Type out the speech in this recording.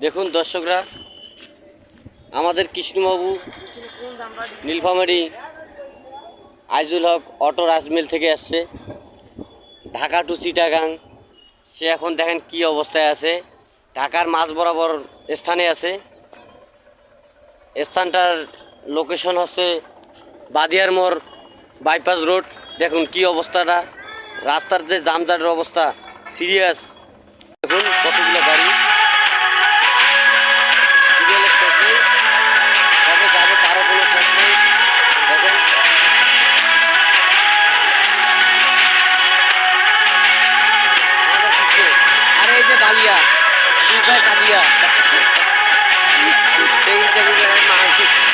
দেখুন দর্শকরা, আমাদের কৃষ্ণবাবু নীলফামারী আইজুল হক অটো রাজমিল থেকে আসছে ঢাকা টু চিটাগাং। সে এখন দেখেন কি অবস্থায় আছে, ঢাকার মাঝ বরাবর স্থানে আছে। স্থানটার লোকেশন হচ্ছে বাদিয়ার মোড় বাইপাস রোড। দেখুন কি অবস্থাটা, রাস্তার যে জামজাটের অবস্থা সিরিয়াস। দেখুন কতগুলো গাড়ি, সিরিয়ালের শেষ নেই, কবে যাবে তারও কোনো শেষ নেই। দেখেন আর এই যে বালিয়া দুই ভাই কাটিয়া সেই জায়গায়